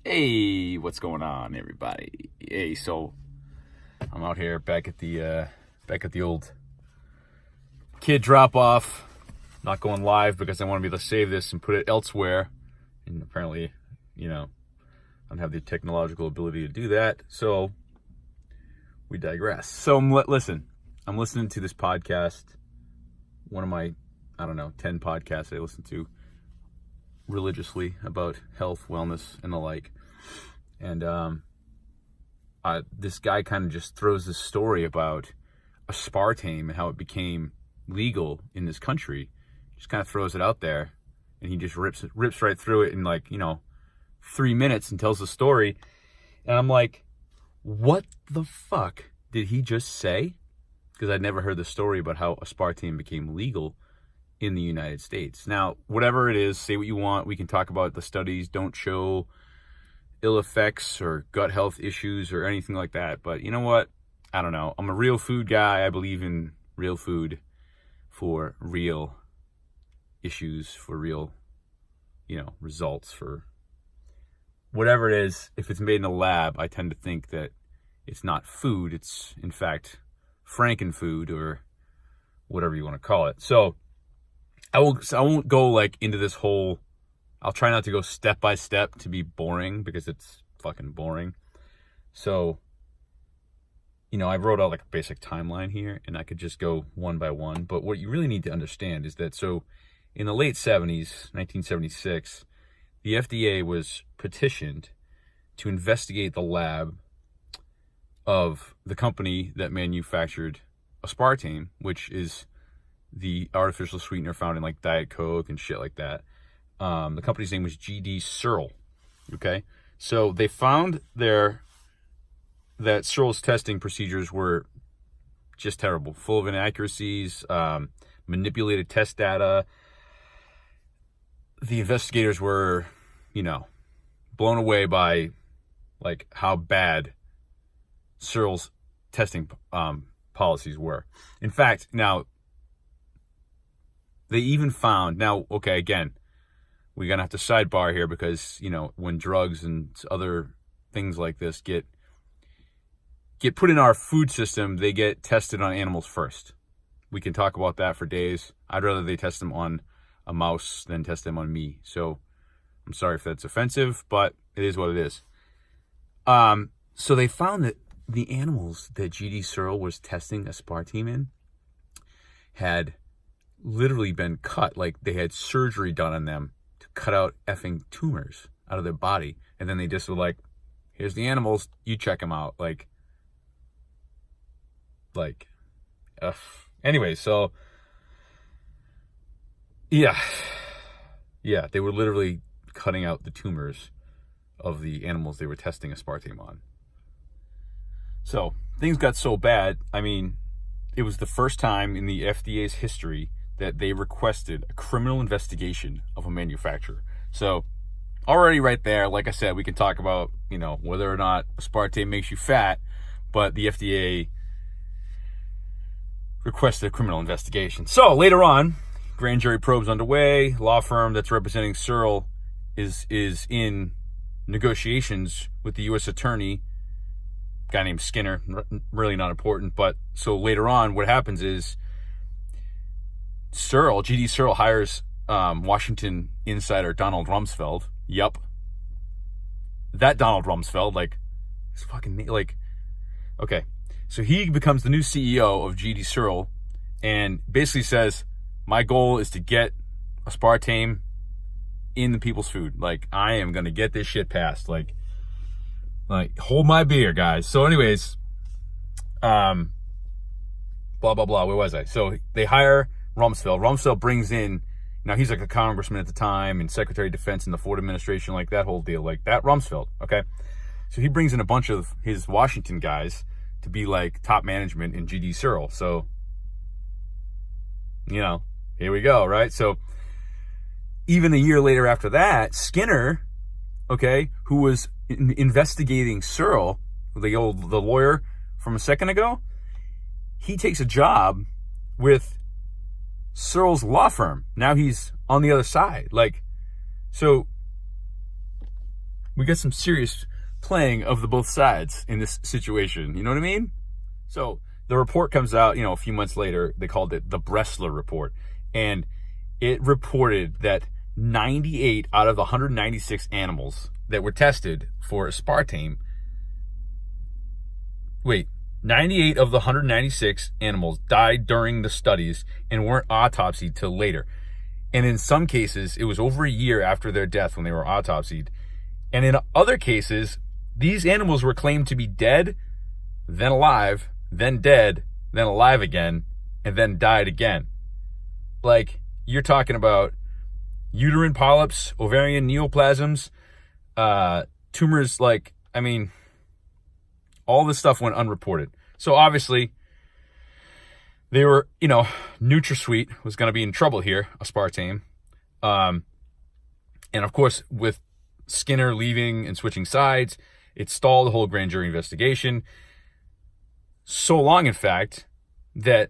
Hey, what's going on, everybody? Hey, so I'm out here back at the old kid drop off. Not going live because I want to be able to save this and put it elsewhere. And apparently, I don't have the technological ability to do that. So we digress. So I'm listening to this podcast. One of my, 10 podcasts I listen to religiously about health, wellness, and the like. And this guy kind of just throws this story about aspartame and how it became legal in this country. Just kind of throws it out there, and he just rips right through it in 3 minutes and tells the story. And I'm like, what the fuck did he just say? Because I'd never heard the story about how aspartame became legal in the United States. Now, whatever it is, say what you want. We can talk about the studies don't show ill effects or gut health issues or anything like that. But you know what? I don't know. I'm a real food guy. I believe in real food for real issues, for real, results, for whatever it is. If it's made in a lab, I tend to think that it's not food. It's, in fact, frankenfood or whatever you want to call it. So I won't go into this whole, I'll try not to go step by step to be boring because it's fucking boring. So, I wrote out a basic timeline here and I could just go one by one. But what you really need to understand is that, so in the late 70s, 1976, the FDA was petitioned to investigate the lab of the company that manufactured aspartame, which is the artificial sweetener found in Diet Coke and shit like that. The company's name was G.D. Searle. Okay, so they found that Searle's testing procedures were just terrible, full of inaccuracies, manipulated test data. The investigators were, blown away by how bad Searle's testing policies were. In fact, now they even found, again, we're going to have to sidebar here because, when drugs and other things like this get put in our food system, they get tested on animals first. We can talk about that for days. I'd rather they test them on a mouse than test them on me. So I'm sorry if that's offensive, but it is what it is. So they found that the animals that G.D. Searle was testing aspartame in had literally been cut. They had surgery done on them to cut out effing tumors out of their body. And then they just were like, here's the animals, you check them out. Anyway, so yeah, they were literally cutting out the tumors of the animals they were testing aspartame on. So things got so bad. It was the first time in the FDA's history that they requested a criminal investigation of a manufacturer. So already right there, like I said, we can talk about, whether or not aspartame makes you fat, but the FDA requested a criminal investigation. So later on, grand jury probe's underway. Law firm that's representing Searle is in negotiations with the U.S. attorney, guy named Skinner, really not important. But so later on, what happens is G.D. Searle hires Washington insider Donald Rumsfeld. Yup. That Donald Rumsfeld, his fucking, okay. So he becomes the new CEO of G.D. Searle and basically says, my goal is to get aspartame in the people's food. I am going to get this shit passed. Hold my beer, guys. So anyways, blah, blah, blah. Where was I? So they hire Rumsfeld. Rumsfeld brings in, now he's a congressman at the time and Secretary of Defense in the Ford administration, that whole deal, that Rumsfeld. Okay. So he brings in a bunch of his Washington guys to be top management in G.D. Searle. So, here we go, right? So even a year later after that, Skinner, okay, who was investigating Searle, the lawyer from a second ago, he takes a job with Searle's law firm. Now he's on the other side. So we got some serious playing of the both sides in this situation. You know what I mean? So the report comes out, a few months later. They called it the Bressler report. And it reported that 98 out of the 196 animals that were tested for aspartame, 98 of the 196 animals died during the studies and weren't autopsied till later. And in some cases, it was over a year after their death when they were autopsied. And in other cases, these animals were claimed to be dead, then alive, then dead, then alive again, and then died again. Like, you're talking about uterine polyps, ovarian neoplasms, tumors, all this stuff went unreported. So obviously, they were, NutraSweet was going to be in trouble here, aspartame. And of course, with Skinner leaving and switching sides, it stalled the whole grand jury investigation. So long, in fact, that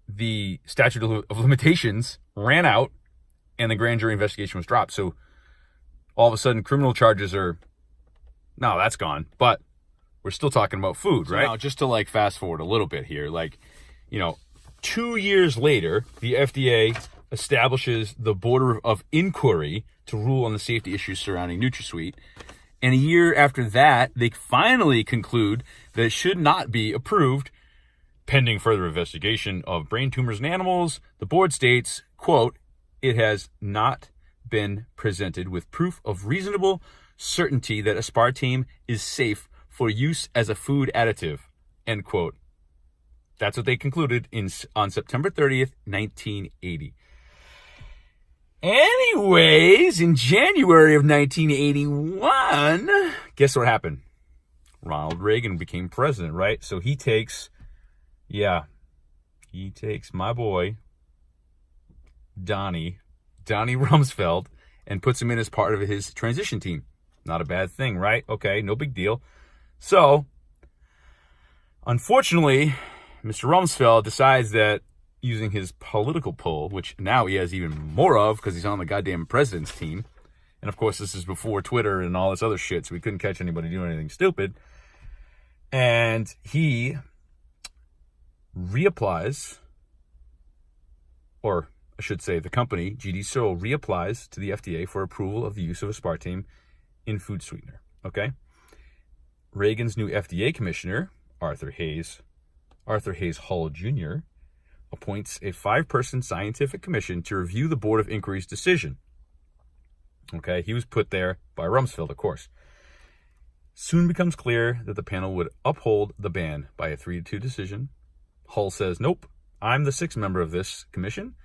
the statute of limitations ran out and the grand jury investigation was dropped. So all of a sudden, criminal charges no, that's gone. But we're still talking about food, right? Now, just to fast forward a little bit here, 2 years later, the FDA establishes the Board of Inquiry to rule on the safety issues surrounding NutraSweet. And a year after that, they finally conclude that it should not be approved. Pending further investigation of brain tumors in animals, the board states, quote, "It has not been presented with proof of reasonable certainty that aspartame is safe for use as a food additive," end quote. That's what they concluded on September 30th, 1980. Anyways, in January of 1981, guess what happened? Ronald Reagan became president, right? So he takes my boy, Donnie Rumsfeld, and puts him in as part of his transition team. Not a bad thing, right? Okay, no big deal. So, unfortunately, Mr. Rumsfeld decides that using his political pull, which now he has even more of because he's on the goddamn president's team. And of course, this is before Twitter and all this other shit, so we couldn't catch anybody doing anything stupid. And he reapplies, or I should say the company, GD Searle, reapplies to the FDA for approval of the use of aspartame in food sweetener. Okay? Reagan's new FDA commissioner, Arthur Hayes Hull Jr., appoints a 5-person scientific commission to review the Board of Inquiry's decision. Okay, he was put there by Rumsfeld, of course. Soon becomes clear that the panel would uphold the ban by a 3-2 decision. Hull says, nope, I'm the 6th member of this commission.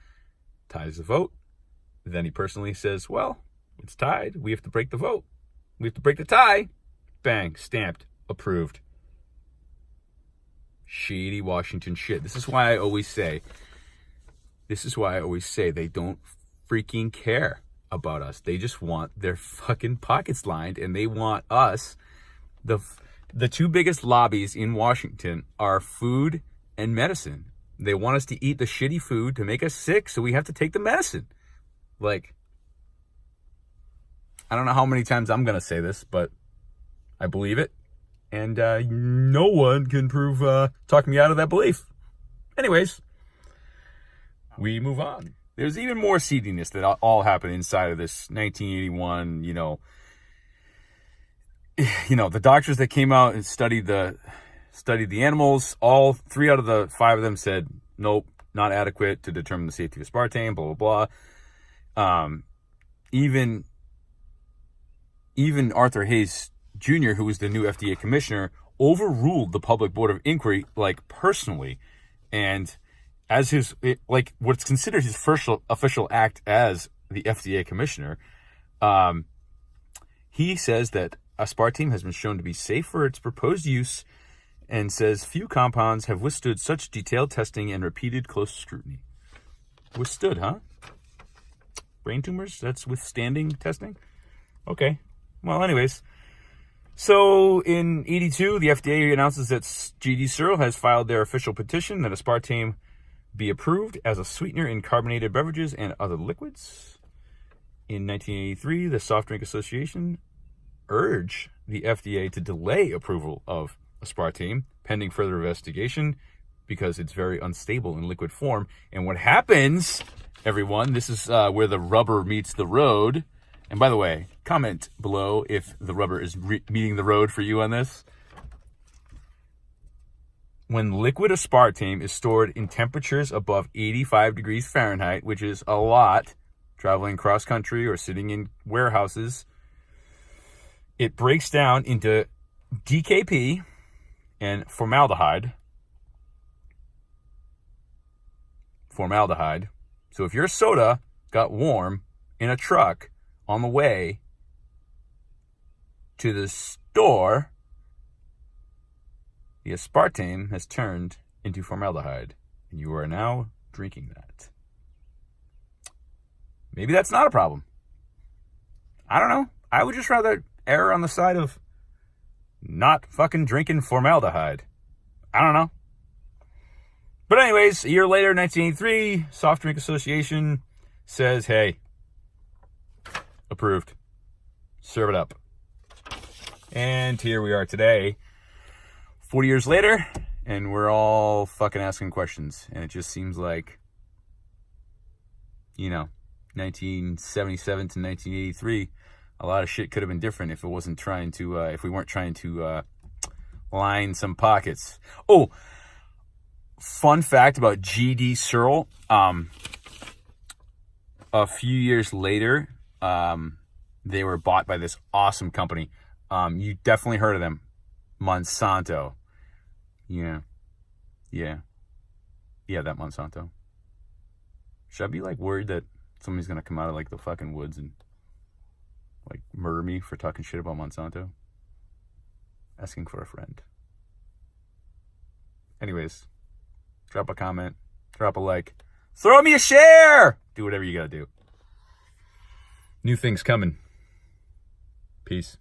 Ties the vote. Then he personally says, well, it's tied. We have to break the vote. We have to break the tie. Bang, stamped, approved. Shady Washington shit. This is why I always say they don't freaking care about us. They just want their fucking pockets lined, and they want us. The 2 biggest lobbies in Washington are food and medicine. They want us to eat the shitty food to make us sick, so we have to take the medicine. I don't know how many times I'm going to say this, but I believe it. And no one can talk me out of that belief. Anyways, we move on. There's even more seediness that all happened inside of this 1981, the doctors that came out and studied the animals. All 3 out of the 5 of them said, nope, not adequate to determine the safety of aspartame, blah, blah, blah. Even Arthur Hayes Jr., who was the new FDA commissioner, overruled the public board of inquiry, personally. And as what's considered his first official act as the FDA commissioner, he says that aspartame has been shown to be safe for its proposed use, and says few compounds have withstood such detailed testing and repeated close scrutiny. Withstood, huh? Brain tumors? That's withstanding testing? Okay. Well, anyways. So in 82, the FDA announces that GD Searle has filed their official petition that aspartame be approved as a sweetener in carbonated beverages and other liquids. In 1983, the Soft Drink Association urge the FDA to delay approval of aspartame pending further investigation because it's very unstable in liquid form. And what happens, everyone, this is where the rubber meets the road. And by the way, comment below if the rubber is meeting the road for you on this. When liquid aspartame is stored in temperatures above 85 degrees Fahrenheit, which is a lot, traveling cross country or sitting in warehouses, it breaks down into DKP and formaldehyde. So if your soda got warm in a truck on the way to the store, the aspartame has turned into formaldehyde, and you are now drinking that. Maybe that's not a problem. I don't know. I would just rather err on the side of not fucking drinking formaldehyde. I don't know. But anyways, a year later, 1983, Soft Drink Association says, hey, approved. Serve it up. And here we are today, 40 years later, and we're all fucking asking questions. And it just seems like, 1977 to 1983, a lot of shit could have been different if it wasn't trying to, if we weren't trying to line some pockets. Oh, fun fact about G.D. Searle. A few years later, they were bought by this awesome company. You definitely heard of them. Monsanto. Yeah, that Monsanto. Should I be worried that somebody's gonna come out of the fucking woods and murder me for talking shit about Monsanto? Asking for a friend. Anyways, drop a comment, drop a like, throw me a share, do whatever you gotta do. New things coming. Peace.